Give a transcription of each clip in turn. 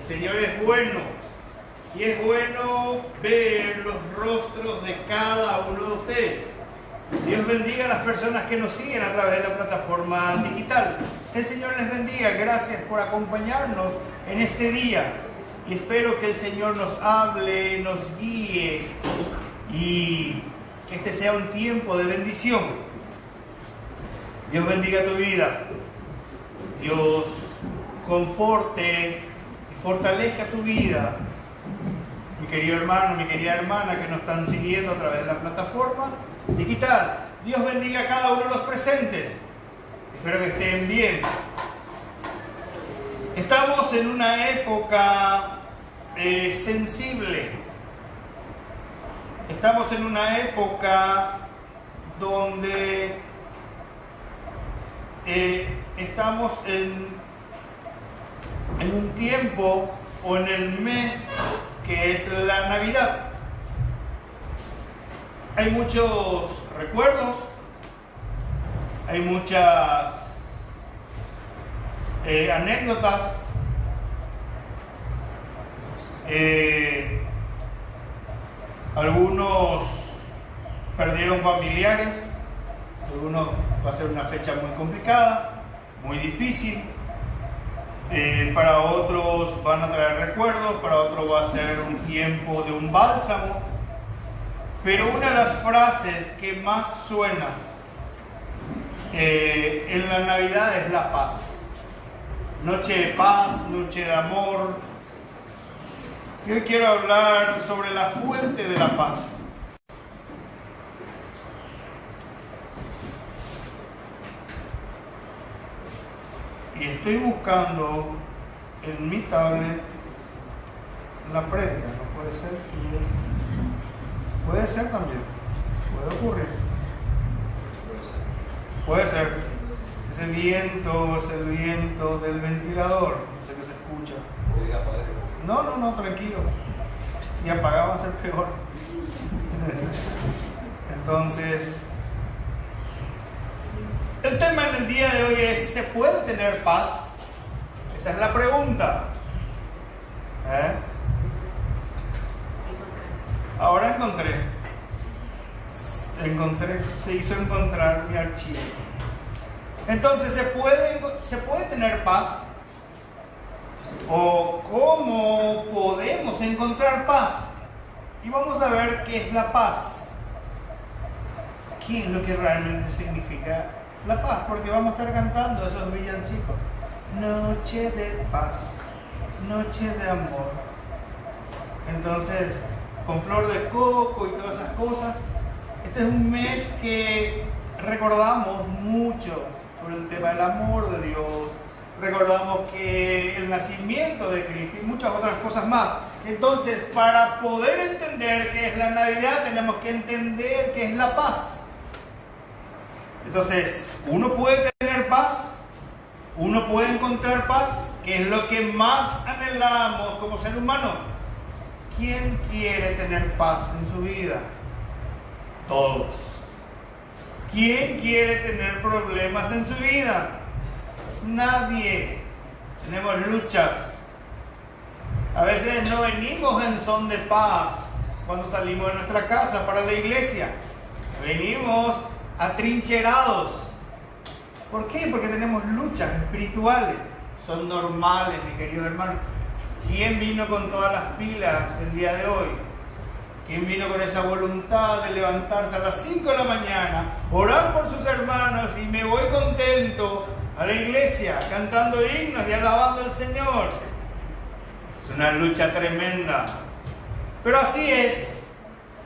El Señor es bueno y es bueno ver los rostros de cada uno de ustedes. Dios bendiga a las personas que nos siguen a través de la plataforma digital. El Señor les bendiga. Gracias por acompañarnos en este día. Y espero que el Señor nos hable, nos guíe y que este sea un tiempo de bendición. Dios bendiga tu vida. Dios conforte y fortalezca tu vida. Mi querido hermano, mi querida hermana que nos están siguiendo a través de la plataforma digital. Dios bendiga a cada uno de los presentes. Espero que estén bien. Estamos en una época sensible. Estamos en una época donde estamos en un tiempo o en el mes que es la Navidad. Hay muchos recuerdos, hay muchas anécdotas, algunos perdieron familiares, algunos va a ser una fecha muy complicada, muy difícil, para otros van a traer recuerdos, para otros va a ser un tiempo de un bálsamo. Pero una de las frases que más suena en la Navidad es la paz. Noche de paz, noche de amor. Y hoy quiero hablar sobre la fuente de la paz. Y estoy buscando en mi tablet la prédica. No puede ser que... Puede ser también, puede ocurrir. Puede ser. Es el viento del ventilador. No sé qué se escucha. No, tranquilo. Si apagaba va a ser peor. Entonces, el tema en el día de hoy es: ¿se puede tener paz? Esa es la pregunta. Ahora se hizo encontrar mi archivo. Entonces, ¿se puede tener paz? ¿O cómo podemos encontrar paz? Y vamos a ver qué es la paz. ¿Qué es lo que realmente significa la paz? Porque vamos a estar cantando esos villancicos. Noche de paz, noche de amor. Entonces, con flor de coco y todas esas cosas. Este es un mes que recordamos mucho sobre el tema del amor de Dios. Recordamos que el nacimiento de Cristo y muchas otras cosas más. Entonces, para poder entender qué es la Navidad, tenemos que entender qué es la paz. Entonces, uno puede tener paz, uno puede encontrar paz, que es lo que más anhelamos como ser humano. ¿Quién quiere tener paz en su vida? Todos. ¿Quién quiere tener problemas en su vida? Nadie. Tenemos luchas. A veces no venimos en son de paz cuando salimos de nuestra casa para la iglesia. Venimos atrincherados. ¿Por qué? Porque tenemos luchas espirituales. Son normales, mi querido hermano. ¿Quién vino con todas las pilas el día de hoy? ¿Quién vino con esa voluntad de levantarse a las 5 de la mañana, orar por sus hermanos y me voy contento a la iglesia, cantando himnos y alabando al Señor? Es una lucha tremenda. Pero así es,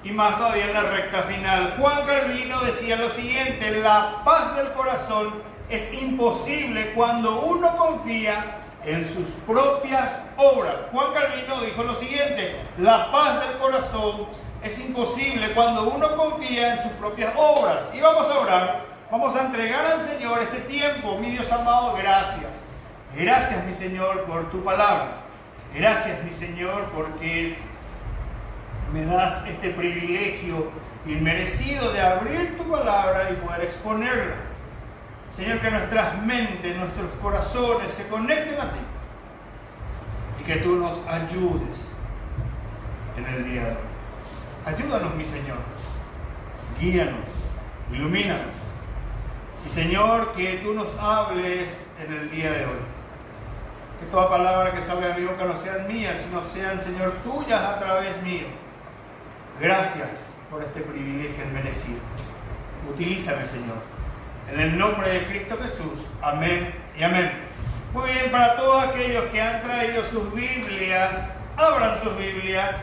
y más todavía en la recta final. Juan Calvino decía lo siguiente: la paz del corazón es imposible cuando uno confía en sus propias obras. Juan Calvino dijo lo siguiente: la paz del corazón es imposible cuando uno confía en sus propias obras. Y vamos a orar, vamos a entregar al Señor este tiempo. Mi Dios amado, gracias. Gracias, mi Señor, por tu palabra. Gracias, mi Señor, porque me das este privilegio inmerecido de abrir tu palabra y poder exponerla. Señor, que nuestras mentes, nuestros corazones se conecten a ti. Y que tú nos ayudes en el día de hoy. Ayúdanos, mi Señor. Guíanos, ilumínanos. Y Señor, que tú nos hables en el día de hoy. Que toda palabra que salga de mi boca no sean mías, sino sean, Señor, tuyas a través mío. Gracias por este privilegio merecido. Utilízame, Señor. En el nombre de Cristo Jesús. Amén y amén. Muy bien, para todos aquellos que han traído sus Biblias, abran sus Biblias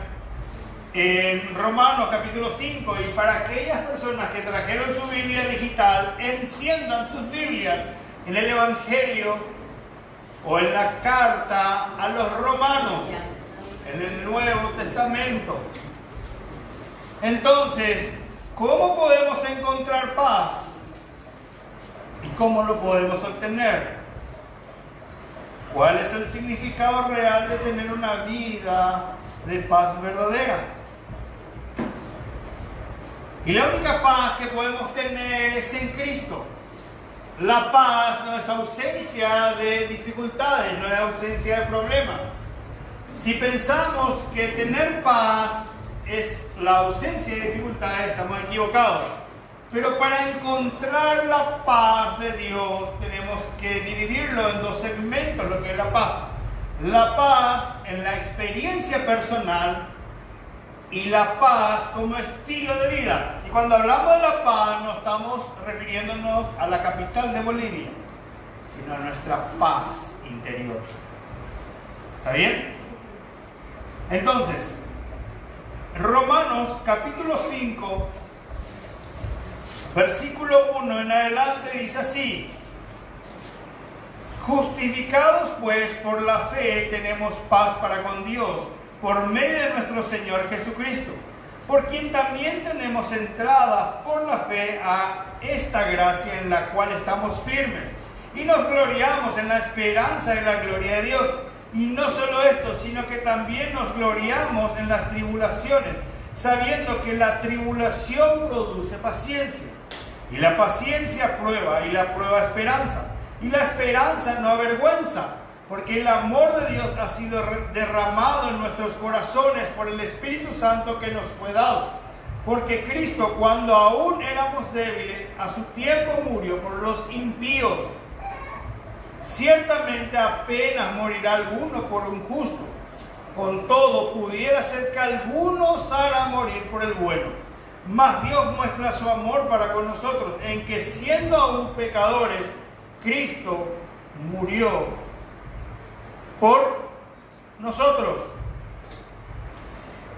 en Romanos capítulo 5, y para aquellas personas que trajeron su Biblia digital, enciendan sus Biblias en el Evangelio o en la carta a los romanos, en el Nuevo Testamento. Entonces, ¿cómo podemos encontrar paz? ¿Y cómo lo podemos obtener? ¿Cuál es el significado real de tener una vida de paz verdadera? Y la única paz que podemos tener es en Cristo. La paz no es ausencia de dificultades, no es ausencia de problemas. Si pensamos que tener paz es la ausencia de dificultades, estamos equivocados. Pero para encontrar la paz de Dios tenemos que dividirlo en dos segmentos, lo que es la paz. La paz en la experiencia personal y la paz como estilo de vida. Y cuando hablamos de la paz no estamos refiriéndonos a la capital de Bolivia, sino a nuestra paz interior. ¿Está bien? Entonces, Romanos capítulo 5, versículo 1 en adelante dice así: justificados pues por la fe tenemos paz para con Dios, por medio de nuestro Señor Jesucristo, por quien también tenemos entrada por la fe a esta gracia en la cual estamos firmes, y nos gloriamos en la esperanza de la gloria de Dios. Y no solo esto, sino que también nos gloriamos en las tribulaciones, sabiendo que la tribulación produce paciencia, y la paciencia prueba, y la prueba esperanza, y la esperanza no avergüenza, porque el amor de Dios ha sido derramado en nuestros corazones por el Espíritu Santo que nos fue dado. Porque Cristo, cuando aún éramos débiles, a su tiempo murió por los impíos. Ciertamente apenas morirá alguno por un justo. Con todo, pudiera ser que alguno osara morir por el bueno. Mas Dios muestra su amor para con nosotros, en que siendo aún pecadores, Cristo murió por nosotros.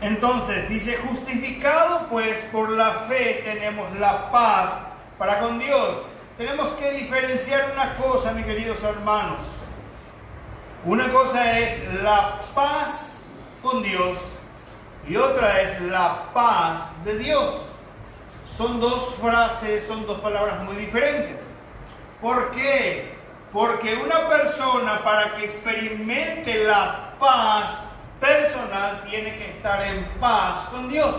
Entonces dice: justificado pues por la fe tenemos la paz para con Dios. Tenemos que diferenciar una cosa, mis queridos hermanos. Una cosa es la paz con Dios y otra es la paz de Dios. Son dos frases, son dos palabras muy diferentes. ¿Por qué? Porque una persona, para que experimente la paz personal, tiene que estar en paz con Dios.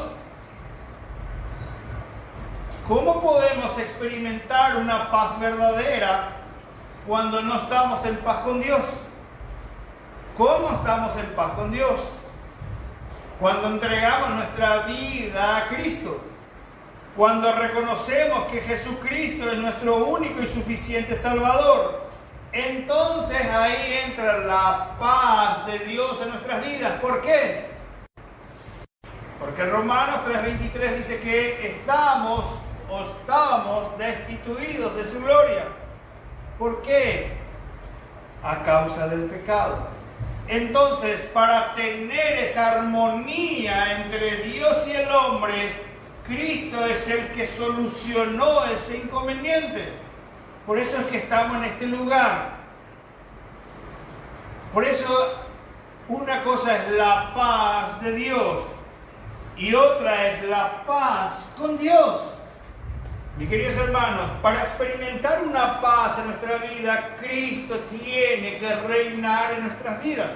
¿Cómo podemos experimentar una paz verdadera cuando no estamos en paz con Dios? ¿Cómo estamos en paz con Dios? Cuando entregamos nuestra vida a Cristo. Cuando reconocemos que Jesucristo es nuestro único y suficiente Salvador. Entonces ahí entra la paz de Dios en nuestras vidas. ¿Por qué? Porque Romanos 3:23 dice que estábamos destituidos de su gloria. ¿Por qué? A causa del pecado. Entonces, para tener esa armonía entre Dios y el hombre, Cristo es el que solucionó ese inconveniente. Por eso es que estamos en este lugar. Por eso, una cosa es la paz de Dios y otra es la paz con Dios. Mis queridos hermanos, para experimentar una paz en nuestra vida, Cristo tiene que reinar en nuestras vidas.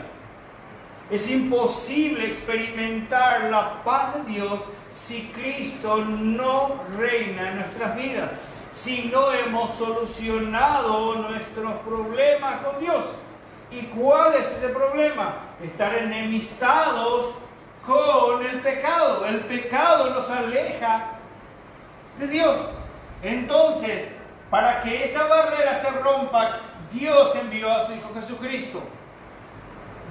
Es imposible experimentar la paz de Dios si Cristo no reina en nuestras vidas, si no hemos solucionado nuestros problemas con Dios. ¿Y cuál es ese problema? Estar enemistados con el pecado. El pecado nos aleja de Dios. Entonces, para que esa barrera se rompa, Dios envió a su Hijo Jesucristo.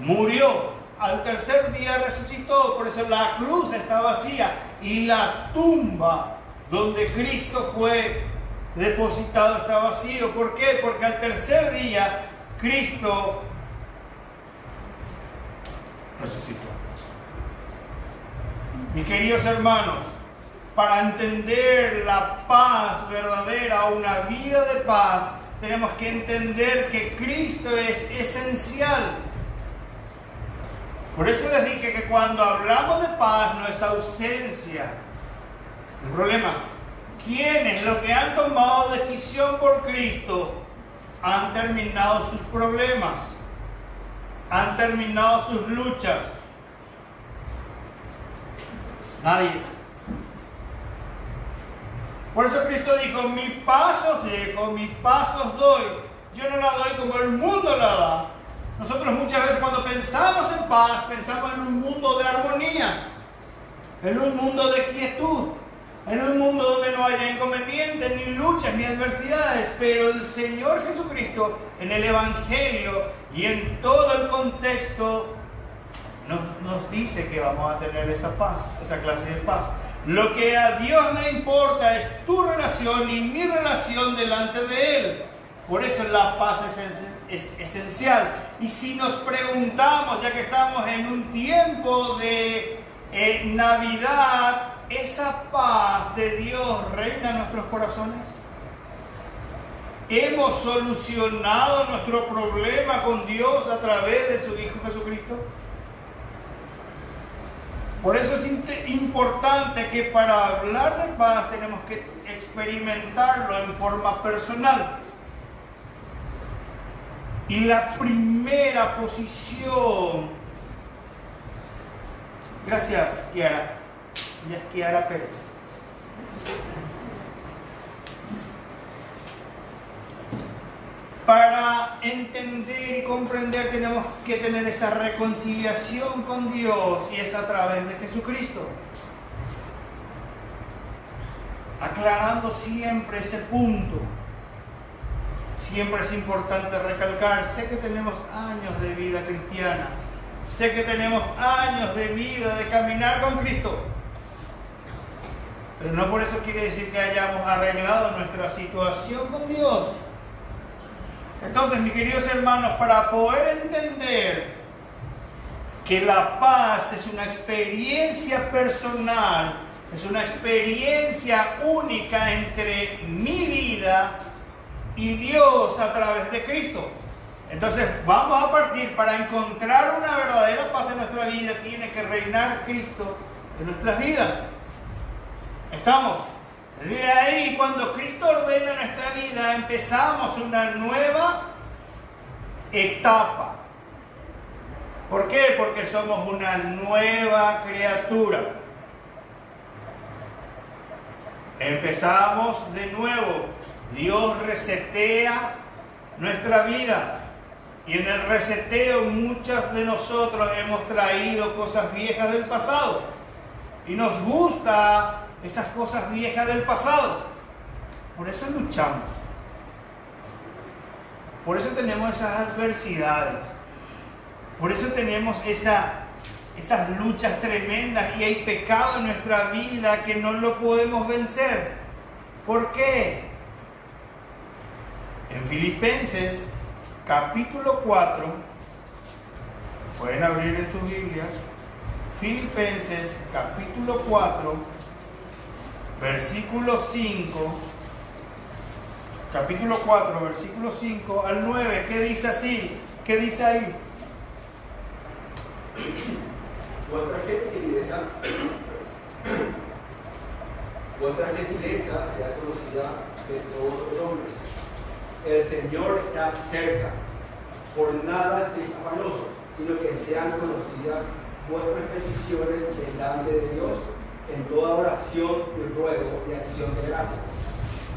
Murió. Al tercer día resucitó. Por eso la cruz está vacía. Y la tumba donde Cristo fue depositado está vacío. ¿Por qué? Porque al tercer día Cristo resucitó. Mis queridos hermanos, para entender la paz verdadera, una vida de paz, tenemos que entender que Cristo es esencial. Por eso les dije que cuando hablamos de paz no es ausencia. El problema, quienes los que han tomado decisión por Cristo han terminado sus problemas, han terminado sus luchas. Nadie. Por eso Cristo dijo, mi paz os dejo, mi paz os doy. Yo no la doy como el mundo la da. Nosotros muchas veces cuando pensamos en paz, pensamos en un mundo de armonía, en un mundo de quietud, en un mundo donde no haya inconvenientes, ni luchas, ni adversidades. Pero el Señor Jesucristo, en el Evangelio y en todo el contexto, nos dice que vamos a tener esa paz, esa clase de paz. Lo que a Dios le importa es tu relación y mi relación delante de Él. Por eso la paz es esencial. Y si nos preguntamos, ya que estamos en un tiempo de Navidad, ¿esa paz de Dios reina en nuestros corazones? ¿Hemos solucionado nuestro problema con Dios a través de su Hijo Jesucristo? Por eso es importante que para hablar de paz tenemos que experimentarlo en forma personal. Y la primera posición, gracias Kiara, ella es Kiara Pérez. Para entender y comprender tenemos que tener esa reconciliación con Dios y es a través de Jesucristo. Aclarando siempre ese punto. Siempre es importante recalcar, sé que tenemos años de vida cristiana, sé que tenemos años de vida de caminar con Cristo, pero no por eso quiere decir que hayamos arreglado nuestra situación con Dios. Entonces, mis queridos hermanos, para poder entender que la paz es una experiencia personal, es una experiencia única entre mi vida y Dios a través de Cristo. Entonces vamos a partir, para encontrar una verdadera paz en nuestra vida, tiene que reinar Cristo en nuestras vidas. ¿Estamos? De ahí, cuando Cristo ordena nuestra vida, empezamos una nueva etapa. ¿Por qué? Porque somos una nueva criatura. Empezamos de nuevo. Dios resetea nuestra vida. Y en el reseteo muchos de nosotros hemos traído cosas viejas del pasado. Y nos gusta esas cosas viejas del pasado. Por eso luchamos. Por eso tenemos esas adversidades. Por eso tenemos esas luchas tremendas y hay pecado en nuestra vida que no lo podemos vencer. ¿Por qué? En Filipenses capítulo 4, pueden abrir en sus Biblias, Filipenses capítulo 4, versículo 5, capítulo 4, versículo 5 al 9, ¿qué dice así? ¿Qué dice ahí? Vuestra gentileza sea conocida de todos los hombres. El Señor está cerca. Por nada estéis afanosos, sino que sean conocidas vuestras peticiones delante de Dios en toda oración y ruego y acción de gracias.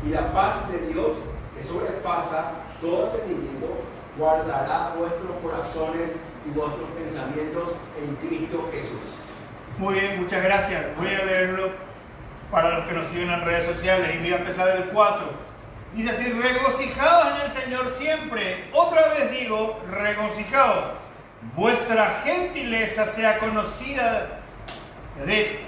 Y la paz de Dios, que sobrepasa todo entendimiento, guardará vuestros corazones y vuestros pensamientos en Cristo Jesús. Muy bien, muchas gracias. Voy a leerlo para los que nos siguen en redes sociales y voy a empezar el 4. Dice así: regocijaos en el Señor siempre. Otra vez digo, regocijaos. Vuestra gentileza sea conocida de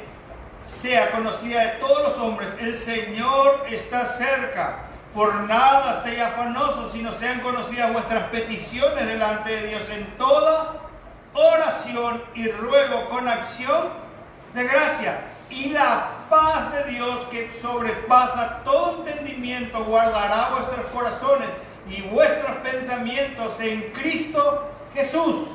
todos los hombres. El Señor está cerca. Por nada estéis afanosos, sino sean conocidas vuestras peticiones delante de Dios en toda oración y ruego con acción de gracia. Y la paz de Dios, que sobrepasa todo entendimiento, guardará vuestros corazones y vuestros pensamientos en Cristo Jesús.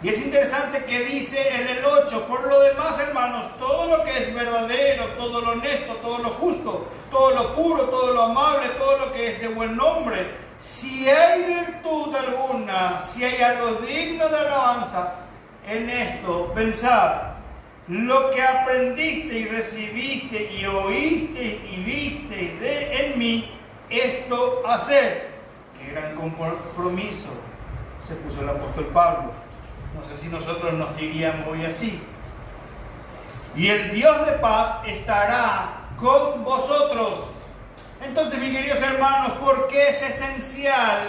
Y es interesante que dice en el 8: por lo demás, hermanos, todo lo que es verdadero, todo lo honesto, todo lo justo, todo lo puro, todo lo amable, todo lo que es de buen nombre, si hay virtud alguna, si hay algo digno de alabanza, en esto pensad. Lo que aprendiste y recibiste y oíste y viste en mí, esto hacer. Qué gran compromiso se puso el apóstol Pablo. No sé si nosotros nos diríamos hoy así. Y el Dios de paz estará con vosotros. Entonces, mis queridos hermanos, ¿por qué es esencial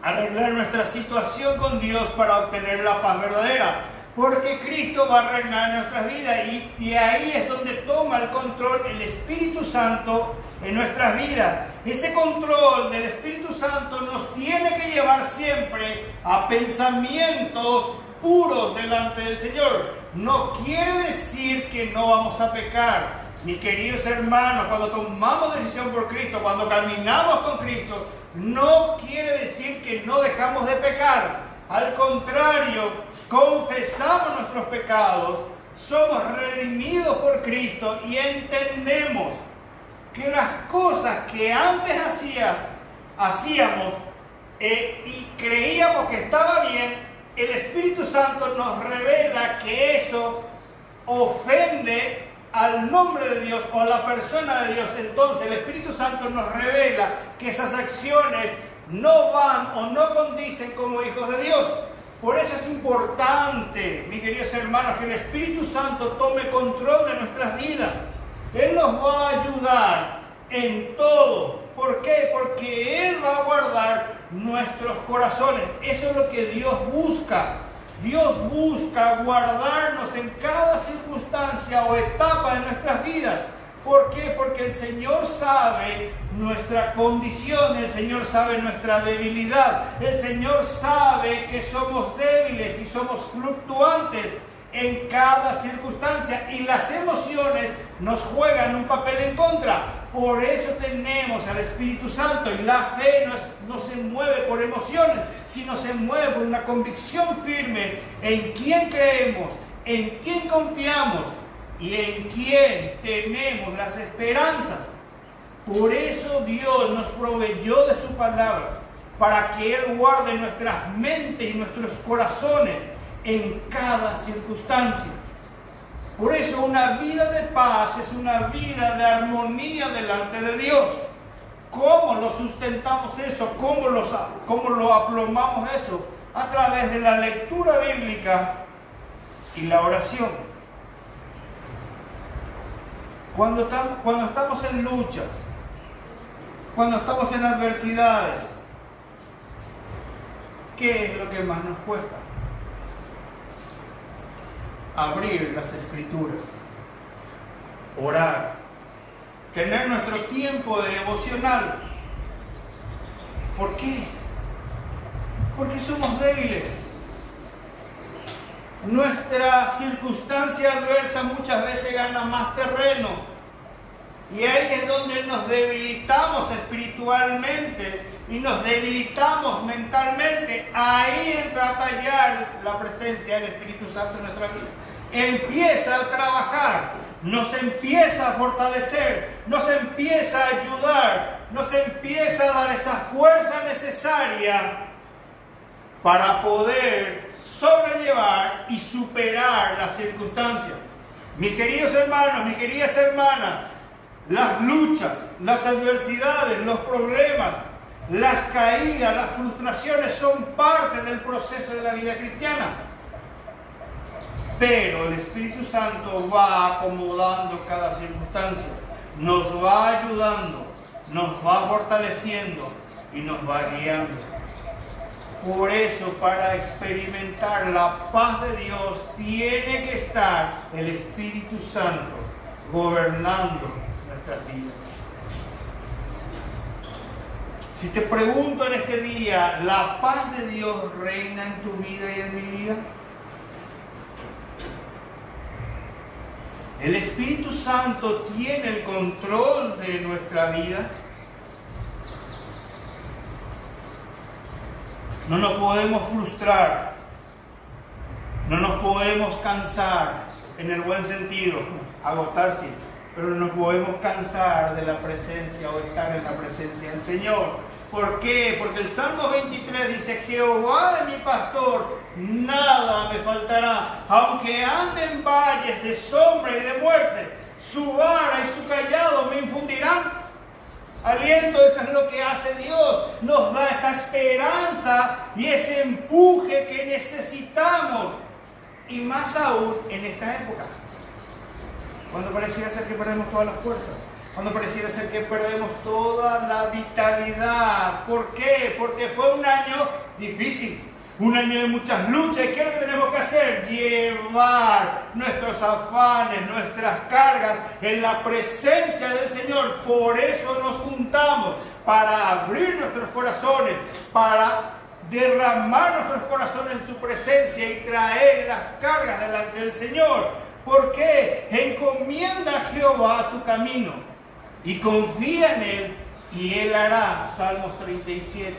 arreglar nuestra situación con Dios para obtener la paz verdadera? Porque Cristo va a reinar en nuestras vidas y ahí es donde toma el control el Espíritu Santo en nuestras vidas. Ese control del Espíritu Santo nos tiene que llevar siempre a pensamientos puros delante del Señor. No quiere decir que no vamos a pecar. Mis queridos hermanos, cuando tomamos decisión por Cristo, cuando caminamos con Cristo, no quiere decir que no dejamos de pecar. Al contrario, confesamos nuestros pecados, somos redimidos por Cristo y entendemos que las cosas que antes hacíamos y creíamos que estaba bien, el Espíritu Santo nos revela que eso ofende al nombre de Dios o a la persona de Dios. Entonces el Espíritu Santo nos revela que esas acciones no van o no condicen como hijos de Dios. Por eso es importante, mis queridos hermanos, que el Espíritu Santo tome control de nuestras vidas. Él nos va a ayudar en todo. ¿Por qué? Porque Él va a guardar nuestros corazones. Eso es lo que Dios busca. Dios busca guardarnos en cada circunstancia o etapa de nuestras vidas. ¿Por qué? Porque el Señor sabe nuestra condición, el Señor sabe nuestra debilidad, el Señor sabe que somos débiles y somos fluctuantes en cada circunstancia y las emociones nos juegan un papel en contra. Por eso tenemos al Espíritu Santo y la fe no se mueve por emociones, sino se mueve por una convicción firme en quién creemos, en quién confiamos y en quién tenemos las esperanzas. Por eso Dios nos proveyó de su palabra, para que Él guarde nuestras mentes y nuestros corazones en cada circunstancia. Por eso una vida de paz es una vida de armonía delante de Dios. ¿Cómo lo sustentamos eso? ¿Cómo lo aplomamos eso? A través de la lectura bíblica y la oración. Cuando estamos en lucha, cuando estamos en adversidades, ¿qué es lo que más nos cuesta? Abrir las Escrituras, orar, tener nuestro tiempo de devocional. ¿Por qué? Porque somos débiles. Nuestra circunstancia adversa muchas veces gana más terreno. Y ahí es donde nos debilitamos espiritualmente y nos debilitamos mentalmente. Ahí entra a tallar la presencia del Espíritu Santo en nuestra vida. Empieza a trabajar, nos empieza a fortalecer, nos empieza a ayudar, nos empieza a dar esa fuerza necesaria para poder sobrellevar y superar las circunstancias. Mis queridos hermanos, mis queridas hermanas, las luchas, las adversidades, los problemas Las caídas, las frustraciones son parte del proceso de la vida cristiana. Pero el Espíritu Santo va acomodando cada circunstancia, nos va ayudando, nos va fortaleciendo y nos va guiando. Por eso, para experimentar la paz de Dios, tiene que estar el Espíritu Santo gobernando nuestras vidas. Si te pregunto en este día, ¿la paz de Dios reina en tu vida y en mi vida? ¿El Espíritu Santo tiene el control de nuestra vida? No nos podemos frustrar, no nos podemos cansar, en el buen sentido, agotar sí, pero no nos podemos cansar de la presencia o estar en la presencia del Señor. ¿Por qué? Porque el Salmo 23 dice: Jehová es mi pastor, nada me faltará. Aunque ande en valles de sombra y de muerte, su vara y su callado me infundirán aliento. Eso es lo que hace Dios. Nos da esa esperanza y ese empuje que necesitamos. Y más aún en esta época, cuando pareciera ser que perdemos toda la fuerza, cuando pareciera ser que perdemos toda la vitalidad. ¿Por qué? Porque fue un año difícil, un año de muchas luchas. ¿Y qué es lo que tenemos que hacer? Llevar nuestros afanes, nuestras cargas en la presencia del Señor. Por eso nos juntamos, para abrir nuestros corazones, para derramar nuestros corazones en su presencia y traer las cargas delante del Señor. ¿Por qué? Encomienda a Jehová tu camino y confía en Él, y Él hará. Salmos 37,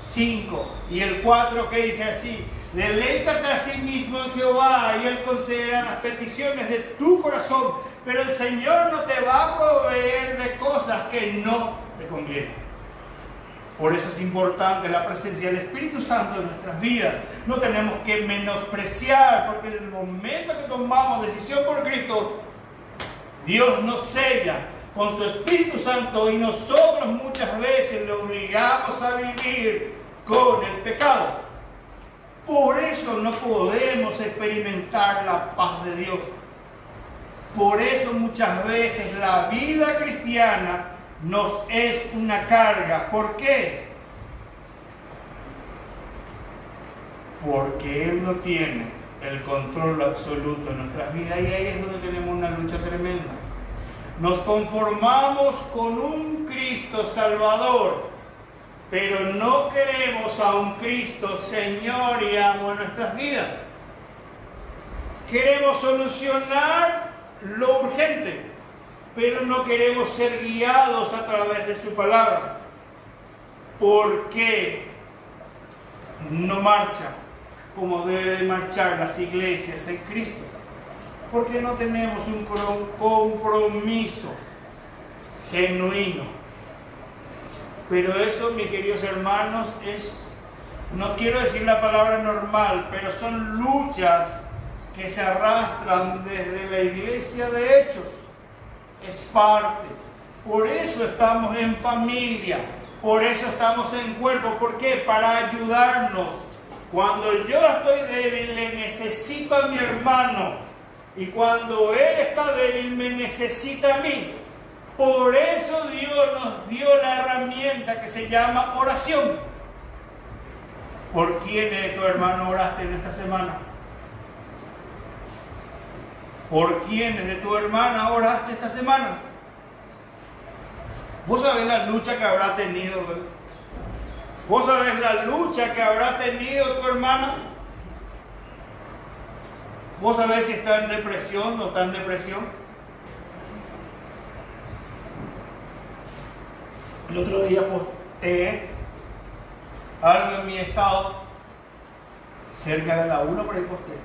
5 y el 4, que dice así: deleítate a sí mismo en Jehová, y Él concederá las peticiones de tu corazón. Pero el Señor no te va a proveer de cosas que no te convienen. Por eso es importante la presencia del Espíritu Santo en nuestras vidas. No tenemos que menospreciar, porque en el momento que tomamos decisión por Cristo, Dios nos sella con su Espíritu Santo, y nosotros muchas veces le obligamos a vivir con el pecado. Por eso no podemos experimentar la paz de Dios. Por eso muchas veces la vida cristiana nos es una carga. ¿Por qué? Porque Él no tiene el control absoluto en nuestras vidas, y ahí es donde tenemos una lucha tremenda. Nos conformamos con un Cristo Salvador, pero no queremos a un Cristo Señor y amo en nuestras vidas. Queremos solucionar lo urgente, pero no queremos ser guiados a través de su palabra. ¿Por qué no marcha como deben marchar las iglesias en Cristo? Porque no tenemos un compromiso genuino. Pero eso, mis queridos hermanos, no quiero decir la palabra normal, pero son luchas que se arrastran desde la iglesia de Hechos. Es parte. Por eso estamos en familia, por eso estamos en cuerpo. ¿Por qué? Para ayudarnos. Cuando yo estoy débil, le necesito a mi hermano. Y cuando él está débil, me necesita a mí. Por eso Dios nos dio la herramienta que se llama oración. ¿Por quién de tu hermano oraste en esta semana? ¿Por quiénes de tu hermana oraste esta semana? ¿Vos sabés la lucha que habrá tenido? ¿Vos sabés la lucha que habrá tenido tu hermana? ¿Vos sabés si está en depresión o no está en depresión? El otro día posteé algo en mi estado, cerca de la 1 por ahí posteé.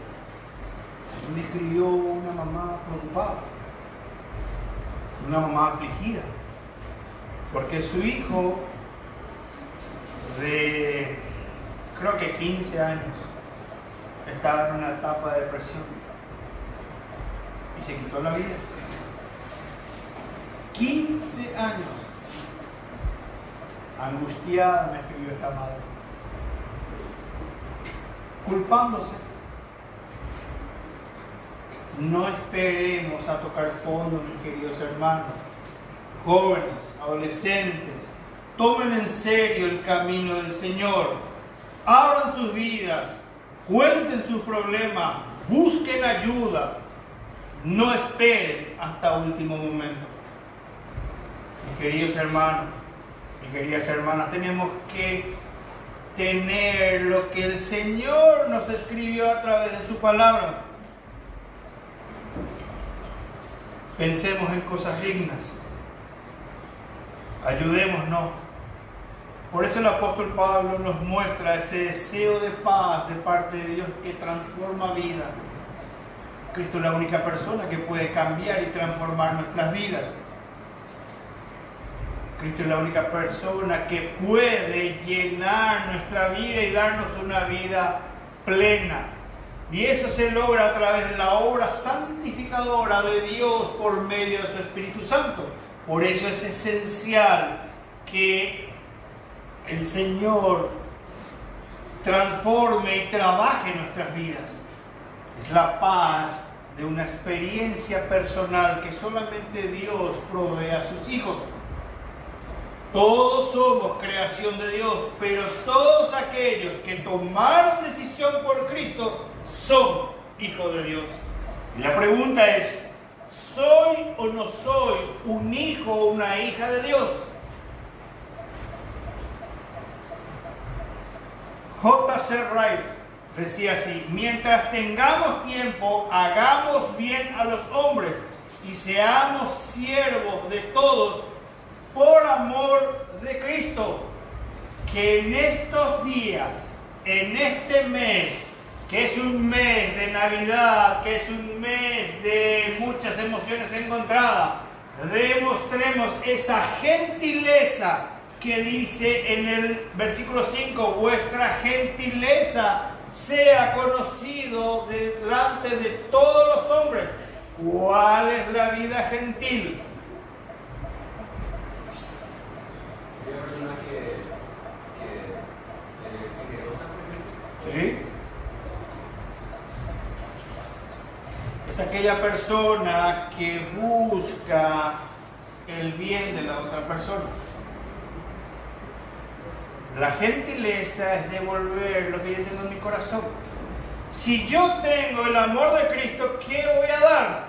Me escribió una mamá preocupada, una mamá afligida, porque su hijo de creo que 15 años estaba en una etapa de depresión y se quitó la vida. 15 años. Angustiada me escribió esta madre, culpándose. No esperemos a tocar fondo, mis queridos hermanos. Jóvenes, adolescentes, tomen en serio el camino del Señor. Abran sus vidas, cuenten sus problemas, busquen ayuda. No esperen hasta último momento. Mis queridos hermanos, mis queridas hermanas, tenemos que tener lo que el Señor nos escribió a través de su palabra. Pensemos en cosas dignas. Ayudémonos. Por eso el apóstol Pablo nos muestra ese deseo de paz de parte de Dios que transforma vidas. Cristo es la única persona que puede cambiar y transformar nuestras vidas. Cristo es la única persona que puede llenar nuestra vida y darnos una vida plena. Y eso se logra a través de la obra santificadora de Dios por medio de su Espíritu Santo. Por eso es esencial que el Señor transforme y trabaje en nuestras vidas. Es la paz de una experiencia personal que solamente Dios provee a sus hijos. Todos somos creación de Dios, pero todos aquellos que tomaron decisión por Cristo son hijos de Dios. Y la pregunta es, ¿soy o no soy un hijo o una hija de Dios? J.C. Wright decía así: mientras tengamos tiempo, hagamos bien a los hombres y seamos siervos de todos por amor de Cristo. Que en estos días, en este mes, que es un mes de Navidad, que es un mes de muchas emociones encontradas, demostremos esa gentileza que dice en el versículo 5, vuestra gentileza sea conocido delante de todos los hombres. ¿Cuál es la vida gentil? ¿Sí? Es aquella persona que busca el bien de la otra persona. La gentileza es devolver lo que yo tengo en mi corazón. Si yo tengo el amor de Cristo, ¿qué voy a dar?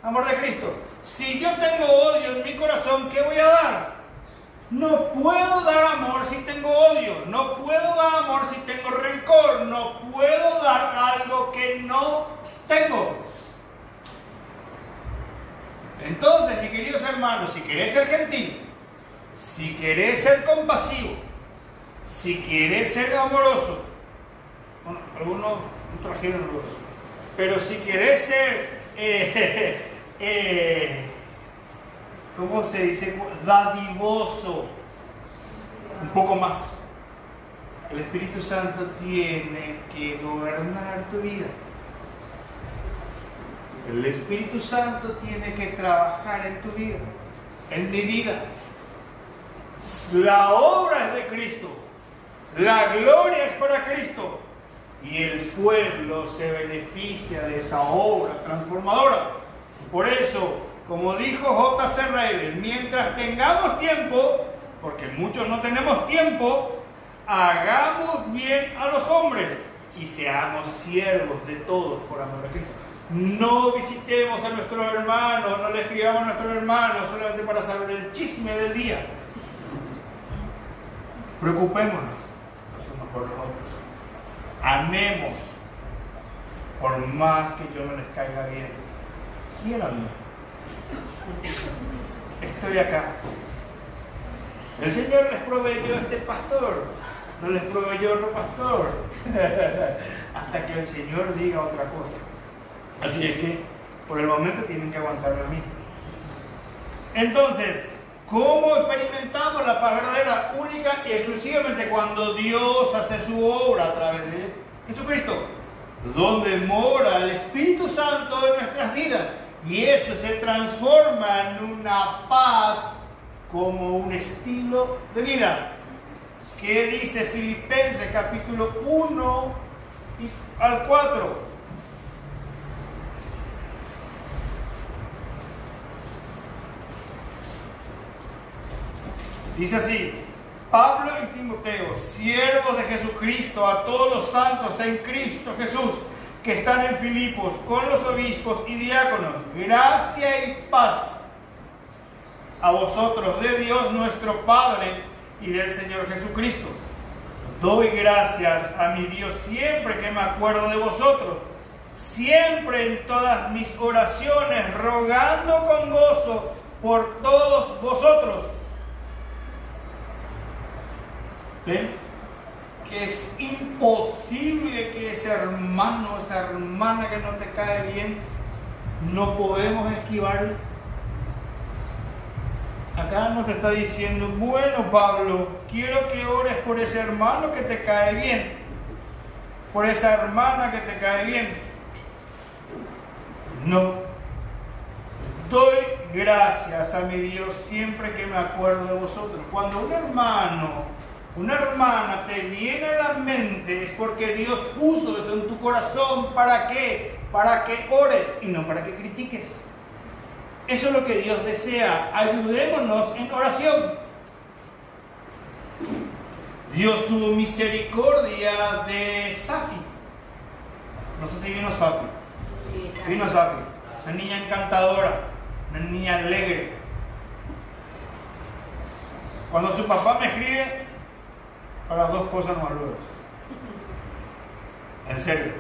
Amor de Cristo. Si yo tengo odio en mi corazón, ¿qué voy a dar? No puedo dar amor si tengo odio. No puedo dar amor si tengo rencor. No puedo dar algo que no tengo. Entonces, mis queridos hermanos, si querés ser gentil, si querés ser compasivo, si querés ser amoroso, bueno, algunos no trajeron amoroso, pero si querés ser, ¿cómo se dice? Dadivoso, un poco más. El Espíritu Santo tiene que gobernar tu vida. El Espíritu Santo tiene que trabajar en tu vida, en mi vida. La obra es de Cristo, la gloria es para Cristo y el pueblo se beneficia de esa obra transformadora. Por eso, como dijo J.C. Ryle, mientras tengamos tiempo, porque muchos no tenemos tiempo, hagamos bien a los hombres y seamos siervos de todos por amor a Cristo. No visitemos a nuestros hermanos, no le escribamos a nuestros hermanos solamente para saber el chisme del día. Preocupémonos los unos por los otros. Amemos, por más que yo no les caiga bien. Quieranme. Estoy acá. El Señor les proveyó este pastor, no les proveyó otro pastor, hasta que el Señor diga otra cosa. Así es que por el momento tienen que aguantarme a mí. Entonces, ¿cómo experimentamos la paz verdadera? Única y exclusivamente cuando Dios hace su obra a través de Jesucristo, donde mora el Espíritu Santo en nuestras vidas. Y eso se transforma en una paz como un estilo de vida. ¿Qué dice Filipenses capítulo 1 al 4? Dice así: Pablo y Timoteo, siervos de Jesucristo, a todos los santos en Cristo Jesús, que están en Filipos, con los obispos y diáconos, gracia y paz a vosotros de Dios nuestro Padre y del Señor Jesucristo. Doy gracias a mi Dios siempre que me acuerdo de vosotros, siempre en todas mis oraciones, rogando con gozo por todos vosotros. ¿Ven? Que es imposible que ese hermano, esa hermana que no te cae bien, no podemos esquivarle. Acá nos te está diciendo: bueno, Pablo, quiero que ores por ese hermano que te cae bien, por esa hermana que te cae bien. No. Doy gracias a mi Dios siempre que me acuerdo de vosotros. Cuando un hermano, una hermana te viene a la mente, es porque Dios puso eso en tu corazón. ¿Para qué? Para que ores y no para que critiques. Eso es lo que Dios desea. Ayudémonos en oración. Dios tuvo misericordia de Safi. No sé si vino Safi. Vino Safi. Una niña encantadora, una niña alegre. Cuando su papá me escribe, para dos cosas no hablo. En serio.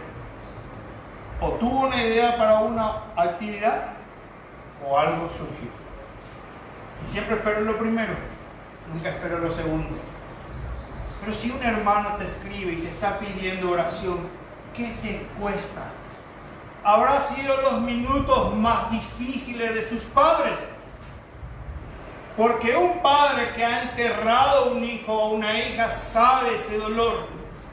O tuvo una idea para una actividad, o algo surgió. Y siempre espero lo primero, nunca espero lo segundo. Pero si un hermano te escribe y te está pidiendo oración, ¿qué te cuesta? Habrá sido los minutos más difíciles de sus padres. Porque un padre que ha enterrado un hijo o una hija sabe ese dolor.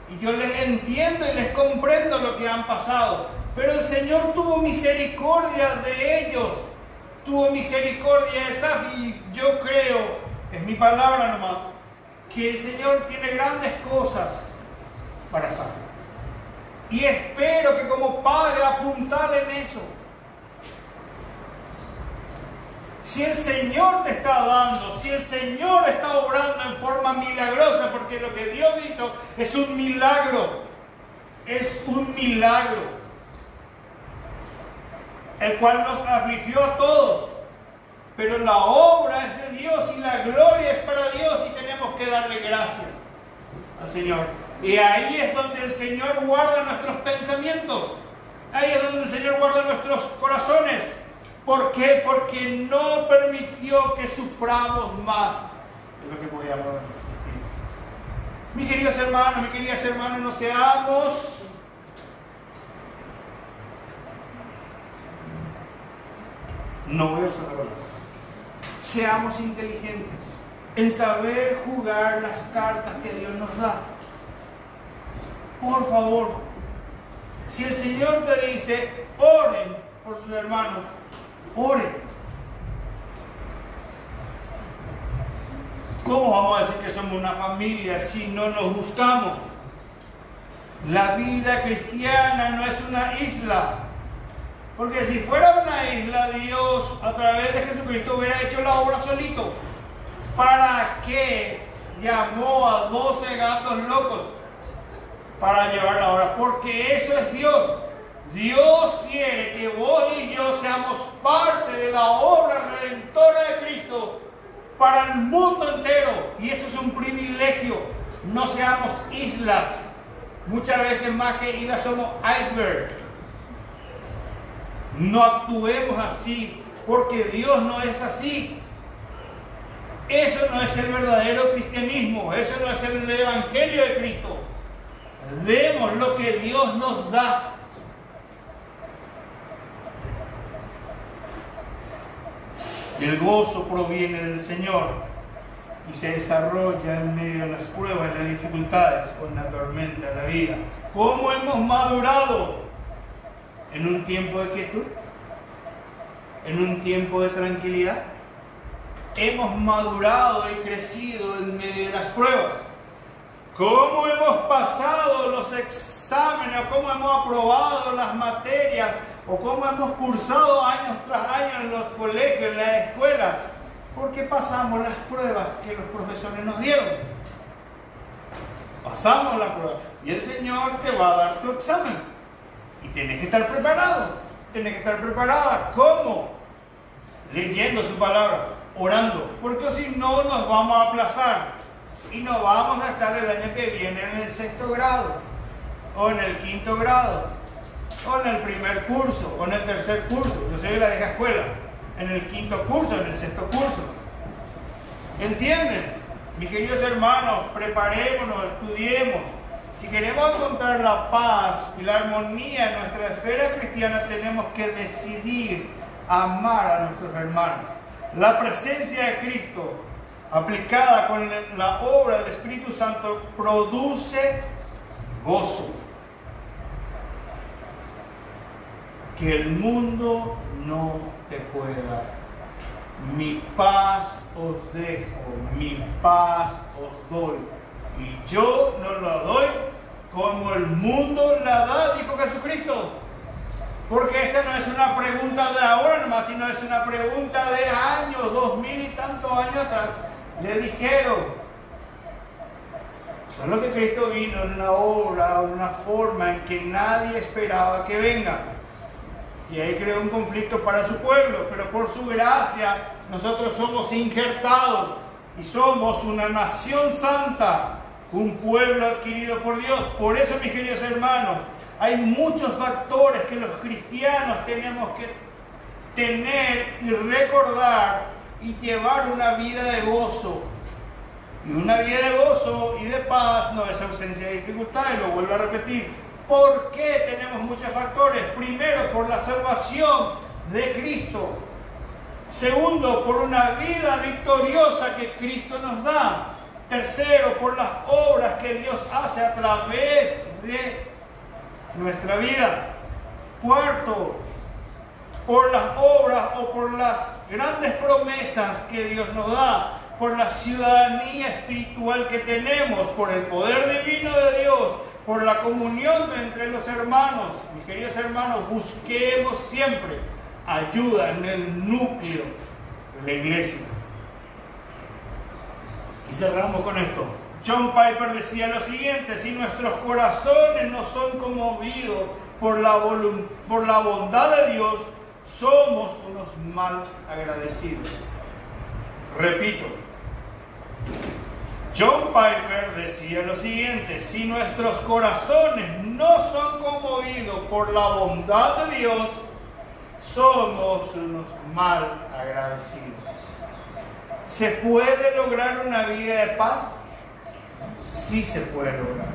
Y yo les entiendo y les comprendo lo que han pasado. Pero el Señor tuvo misericordia de ellos. Tuvo misericordia de Safi. Y yo creo, es mi palabra nomás, que el Señor tiene grandes cosas para Safi. Y espero que como padre apuntale en eso. Si el Señor te está dando, si el Señor está obrando en forma milagrosa, porque lo que Dios hizo es un milagro, el cual nos afligió a todos, pero la obra es de Dios y la gloria es para Dios y tenemos que darle gracias al Señor. Y ahí es donde el Señor guarda nuestros pensamientos, ahí es donde el Señor guarda nuestros corazones. ¿Por qué? Porque no permitió que suframos más de lo que podíamos sufrir. Mis queridos hermanos, mis queridas hermanas, no seamos seamos inteligentes en saber jugar las cartas que Dios nos da. Por favor, si el Señor te dice, oren por sus hermanos, ore. ¿Cómo vamos a decir que somos una familia si no nos buscamos? La vida cristiana no es una isla. Porque si fuera una isla, Dios a través de Jesucristo hubiera hecho la obra solito. ¿Para qué llamó a 12 gatos locos para llevar la obra? Porque eso es Dios. Dios quiere que vos y yo seamos parte de la obra redentora de Cristo para el mundo entero. Y eso es un privilegio. No seamos islas. Muchas veces más que islas somos iceberg. No actuemos así, porque Dios no es así. Eso no es el verdadero cristianismo. Eso no es el evangelio de Cristo. Demos lo que Dios nos da. El gozo proviene del Señor y se desarrolla en medio de las pruebas y las dificultades o en la tormenta de la vida. ¿Cómo hemos madurado? En un tiempo de quietud, en un tiempo de tranquilidad, hemos madurado y crecido en medio de las pruebas? ¿Cómo hemos pasado los exámenes? ¿Cómo hemos aprobado las materias? ¿O cómo hemos cursado años tras años en los colegios, en la escuela? Porque pasamos las pruebas que los profesores nos dieron. Pasamos la prueba. Y el Señor te va a dar tu examen. Y tienes que estar preparado. Tienes que estar preparada. ¿Cómo? Leyendo su palabra, orando. Porque si no, nos vamos a aplazar. Y no vamos a estar el año que viene en el 6º grado, o en el 5º grado, o en el primer curso, o en el tercer curso. Yo soy de la vieja escuela. En el 5º curso, en el 6º curso. ¿Entienden? Mis queridos hermanos, preparémonos, estudiemos. Si queremos encontrar la paz y la armonía en nuestra esfera cristiana, tenemos que decidir amar a nuestros hermanos. La presencia de Cristo, aplicada con la obra del Espíritu Santo, produce gozo. Que el mundo no te puede dar. Mi paz os dejo, mi paz os doy. Y yo no la doy como el mundo la da, dijo Jesucristo. Porque esta no es una pregunta de ahora nomás, sino es una pregunta de años, 2000 y tantos años atrás. Le dijeron. Solo que Cristo vino en una obra, en una forma en que nadie esperaba que venga. Y ahí creó un conflicto para su pueblo, pero por su gracia nosotros somos injertados y somos una nación santa, un pueblo adquirido por Dios. Por eso, mis queridos hermanos, hay muchos factores que los cristianos tenemos que tener y recordar y llevar una vida de gozo. Y una vida de gozo y de paz no es ausencia de dificultades, lo vuelvo a repetir. ¿Por qué tenemos muchos factores? Primero, por la salvación de Cristo. Segundo, por una vida victoriosa que Cristo nos da. Tercero, por las obras que Dios hace a través de nuestra vida. Cuarto, por las obras o por las grandes promesas que Dios nos da. Por la ciudadanía espiritual que tenemos, por el poder divino de Dios, por la comunión entre los hermanos. Mis queridos hermanos, busquemos siempre ayuda en el núcleo de la iglesia. Y cerramos con esto. John Piper decía lo siguiente: si nuestros corazones no son conmovidos por la bondad de Dios, somos unos mal agradecidos. Repito, John Piper decía lo siguiente: si nuestros corazones no son conmovidos por la bondad de Dios, somos unos mal agradecidos. ¿Se puede lograr una vida de paz? Sí se puede lograr.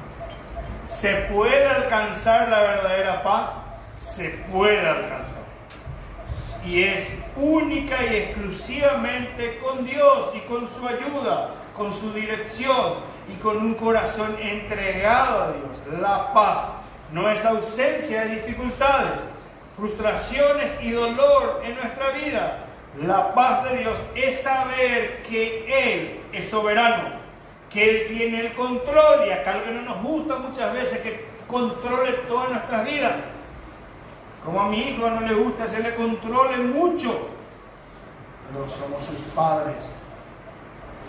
¿Se puede alcanzar la verdadera paz? Se puede alcanzar. Y es única y exclusivamente con Dios y con su ayuda, con su dirección y con un corazón entregado a Dios. La paz no es ausencia de dificultades, frustraciones y dolor en nuestra vida. La paz de Dios es saber que Él es soberano, que Él tiene el control, y acá algo que no nos gusta muchas veces, que controle todas nuestras vidas. Como a mi hijo no le gusta que se le controle mucho, pero somos sus padres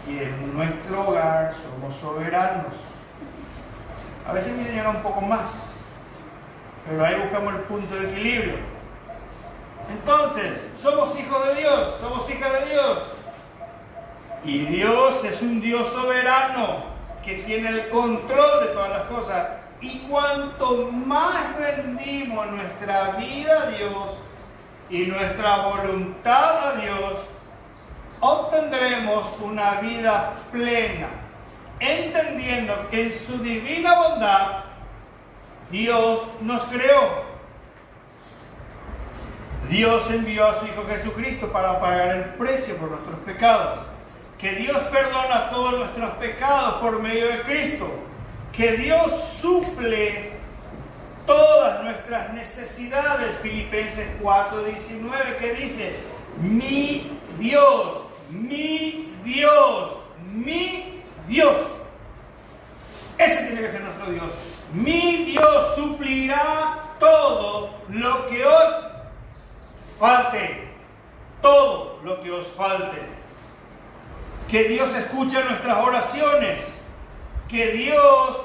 y en nuestro hogar somos soberanos. A veces me llega un poco más, pero ahí buscamos el punto de equilibrio. Entonces, somos hijos de Dios, somos hijas de Dios. Y Dios es un Dios soberano que tiene el control de todas las cosas. Y cuanto más rendimos nuestra vida a Dios y nuestra voluntad a Dios, obtendremos una vida plena, entendiendo que en su divina bondad Dios nos creó. Dios envió a su Hijo Jesucristo para pagar el precio por nuestros pecados. Que Dios perdona todos nuestros pecados por medio de Cristo. Que Dios suple todas nuestras necesidades. Filipenses 4:19, que dice: mi Dios mi Dios, mi Dios. Ese tiene que ser nuestro Dios. Mi Dios suplirá todo lo que os falte. Todo lo que os falte. Que Dios escuche nuestras oraciones. Que Dios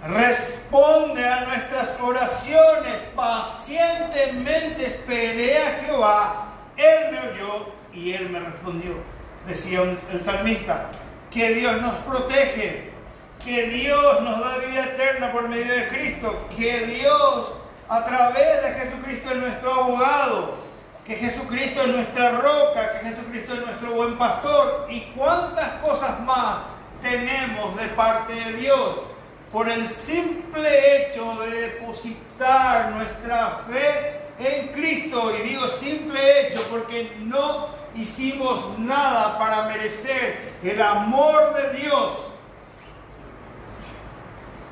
responde a nuestras oraciones. Pacientemente esperé a Jehová. Él me oyó y Él me respondió. Decía el salmista, que Dios nos protege, que Dios nos da vida eterna por medio de Cristo, que Dios a través de Jesucristo es nuestro abogado, que Jesucristo es nuestra roca, que Jesucristo es nuestro buen pastor, y cuántas cosas más tenemos de parte de Dios por el simple hecho de depositar nuestra fe en Cristo. Y digo simple hecho porque no hicimos nada para merecer el amor de Dios.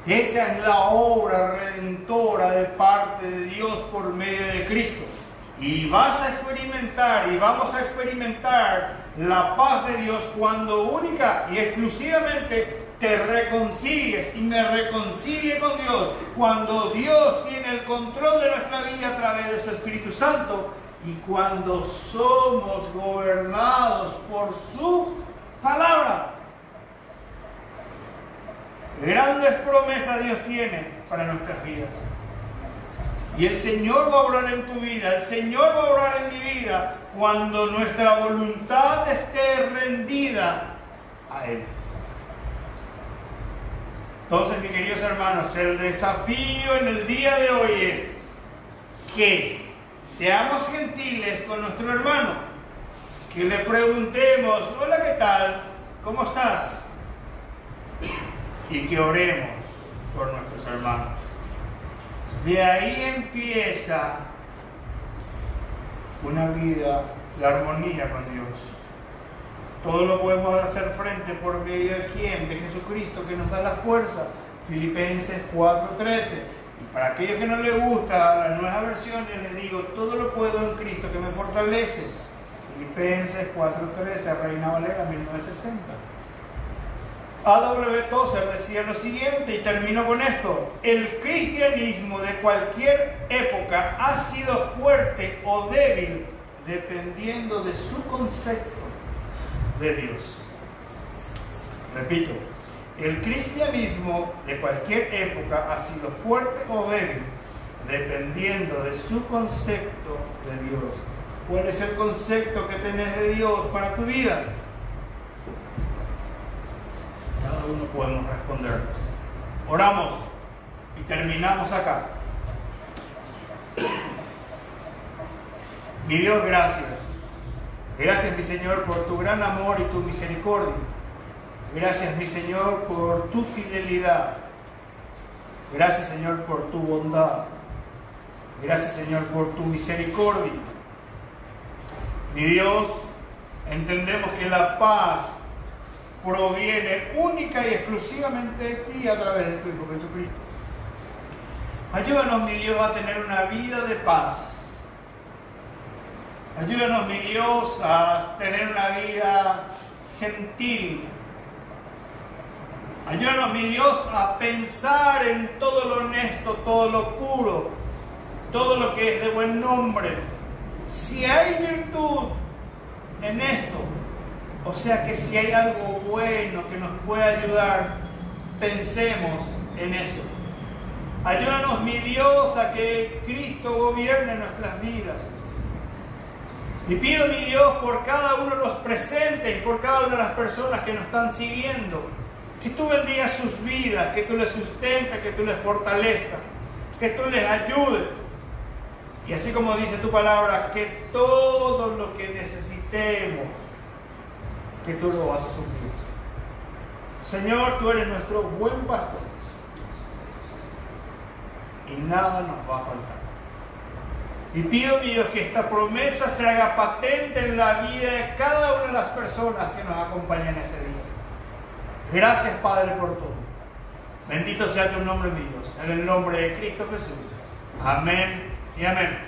Esa es la obra redentora de parte de Dios por medio de Cristo. Y vas a experimentar y vamos a experimentar la paz de Dios cuando única y exclusivamente te reconcilies y me reconcilie con Dios. Cuando Dios tiene el control de nuestra vida a través de su Espíritu Santo y cuando somos gobernados por su palabra. Grandes promesas Dios tiene para nuestras vidas. Y el Señor va a obrar en tu vida, el Señor va a obrar en mi vida cuando nuestra voluntad esté rendida a Él. Entonces, mis queridos hermanos, el desafío en el día de hoy es que seamos gentiles con nuestro hermano, que le preguntemos, hola, ¿qué tal? ¿Cómo estás? Y que oremos por nuestros hermanos. De ahí empieza una vida, la armonía con Dios. Todo lo podemos hacer frente por medio de ¿quién? De Jesucristo, que nos da la fuerza. Filipenses 4:13. Y para aquellos que no les gusta las nuevas versiones, les digo, todo lo puedo en Cristo que me fortalece. Filipenses 4:13, Reina Valera 1960. A.W. Tozer decía lo siguiente, y termino con esto: el cristianismo de cualquier época ha sido fuerte o débil dependiendo de su concepto de Dios. Repito, el cristianismo de cualquier época ha sido fuerte o débil dependiendo de su concepto de Dios. ¿Cuál es el concepto que tenés de Dios para tu vida? Cada uno podemos respondernos. Oramos y terminamos acá. Mi Dios, gracias. Gracias, mi Señor, por tu gran amor y tu misericordia. Gracias, mi Señor, por tu fidelidad. Gracias, Señor, por tu bondad. Gracias, Señor, por tu misericordia. Mi Dios, entendemos que la paz proviene única y exclusivamente de ti a través de tu Hijo Jesucristo. Ayúdanos, mi Dios, a tener una vida de paz. Ayúdanos, mi Dios, a tener una vida gentil. Ayúdanos, mi Dios, a pensar en todo lo honesto, todo lo puro, todo lo que es de buen nombre. Si hay virtud en esto, o sea que si hay algo bueno que nos pueda ayudar, pensemos en eso. Ayúdanos, mi Dios, a que Cristo gobierne nuestras vidas. Y pido, mi Dios, por cada uno de los presentes y por cada una de las personas que nos están siguiendo, que tú bendigas sus vidas, que tú les sustentes, que tú les fortalezcas, que tú les ayudes. Y así como dice tu palabra, que todo lo que necesitemos, que tú lo vas a suplir. Señor, tú eres nuestro buen pastor y nada nos va a faltar. Y pido, mi Dios, que esta promesa se haga patente en la vida de cada una de las personas que nos acompañan este día. Gracias, Padre, por todo. Bendito sea tu nombre, mi Dios, en el nombre de Cristo Jesús. Amén y amén.